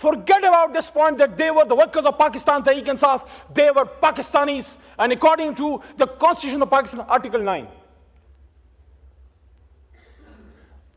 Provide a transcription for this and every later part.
Forget about this point that they were the workers of Pakistan Tehreek Insaf. They were Pakistanis, and according to the Constitution of Pakistan, Article 9.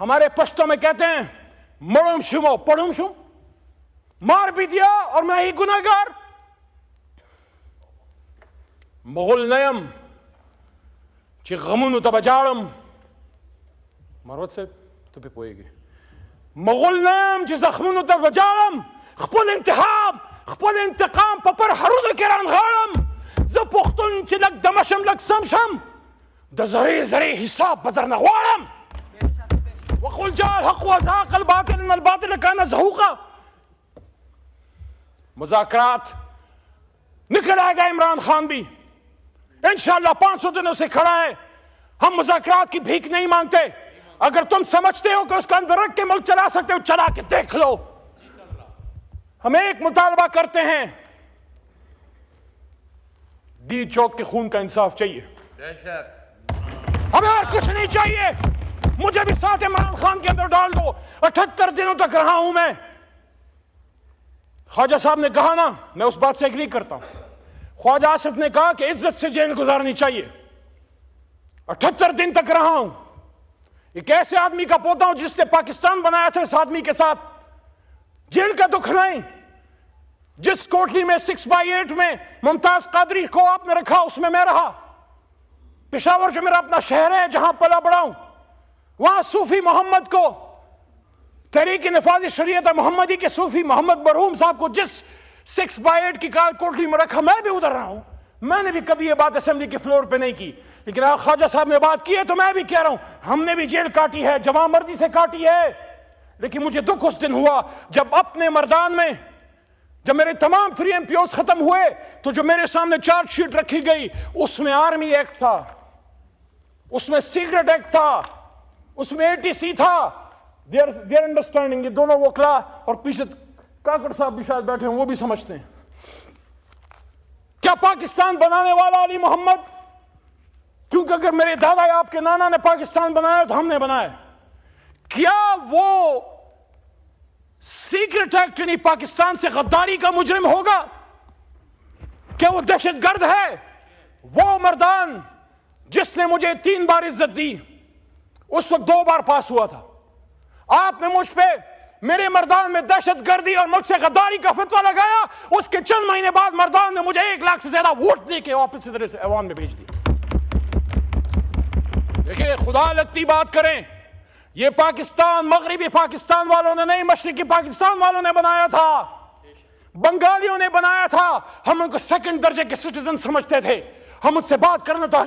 हमारे पश्तो में कहते हैं मड़ुम शुमो पड़ुम शुम, मार भी दिया और मैं ही गुनाहगार। मुगल नयम ची गमुन तबजाड़म मरवत से तो पे पोएगी मुगल नयम ची जख्मुन तबजाड़म खपुल इंतहाब खपुल इंतकाम पपर हरुद किरान गाड़म ज पुख्तुन ची लग दमशम लग समशम द जरे जरे हिसाब बदर नगवाड़म वकुल जाल हक वज़ाक़ अल बातिल अल बातिल काना ज़हूक़ा। मुज़ाकरात निकल आएगा इमरान खान भी इंशाअल्लाह 500 दिनों से खड़ा है। हम मुज़ाकरात की भीख नहीं मांगते। अगर तुम समझते हो कि उसका अंदर रख के मुल्क चला सकते हो, चला के देख लो। हम एक मुतालबा करते हैं, डी चौक के खून का इंसाफ चाहिए, हमें और कुछ नहीं चाहिए। मुझे भी साथ इमरान खान के अंदर डाल दो। 78 दिनों तक रहा हूं मैं। ख्वाजा साहब ने कहा ना, मैं उस बात से एग्री करता हूं। ख्वाजा आसिफ ने कहा कि इज्जत से जेल गुजारनी चाहिए। 78 दिन तक रहा हूं। एक ऐसे आदमी का पोता हूं जिसने पाकिस्तान बनाया था, इस आदमी के साथ जेल का दुख नहीं। जिस कोठरी में 6/8 में मुमताज कादरी को आपने रखा, उसमें मैं रहा। पेशावर जो मेरा अपना शहर है, जहां पला बड़ा हूं, वहां सूफी मोहम्मद को, तहरीक नफाज शरीयत मोहम्मदी के सूफी मोहम्मद मरहूम साहब को जिस 6/8 की कार कोठरी में रखा, मैं भी उधर रहा हूं। मैंने भी कभी ये बात असेंबली के फ्लोर पे नहीं की, लेकिन आप ख्वाजा साहब ने बात की है तो मैं भी कह रहा हूं, हमने भी जेल काटी है, जवामर्दी से काटी है। लेकिन मुझे दुख उस दिन हुआ जब अपने मर्दान में, जब मेरे तमाम 3 MPOs खत्म हुए, तो जो मेरे सामने चार्जशीट रखी गई, उसमें आर्मी एक्ट था, उसमें सीक्रेट एक्ट था, उसमें ATC था। देयर अंडरस्टैंडिंग, ये दोनों वकला और पीछे काकड़ साहब भी शायद बैठे हैं, वो भी समझते हैं। क्या पाकिस्तान बनाने वाला अली मोहम्मद, क्योंकि अगर मेरे दादा या आपके नाना ने पाकिस्तान बनाया तो हमने बनाया, क्या वो सीक्रेट एक्ट यानी पाकिस्तान से गद्दारी का मुजरिम होगा? क्या वो दहशतगर्द है? वो मर्दान जिसने मुझे 3 बार इज्जत दी, उस वक्त 2 बार पास हुआ था। आपने मुझ पे, मेरे मर्दान में दहशतगर्दी और मुझसे गद्दारी का फतवा लगाया। उसके चंद महीने बाद मर्दान ने मुझे 1 लाख से ज्यादा वोट देके वापस इधर से ऐवान में भेज दिया। देखिए, खुदा लगती बात करें, ये पाकिस्तान मगरिबी पाकिस्तान वालों ने नहीं, मशरिकी पाकिस्तान वालों ने बनाया था, बंगालियों ने बनाया था। हम उनको 2nd दर्जे के सिटीजन समझते थे। हम उनसे बात करना था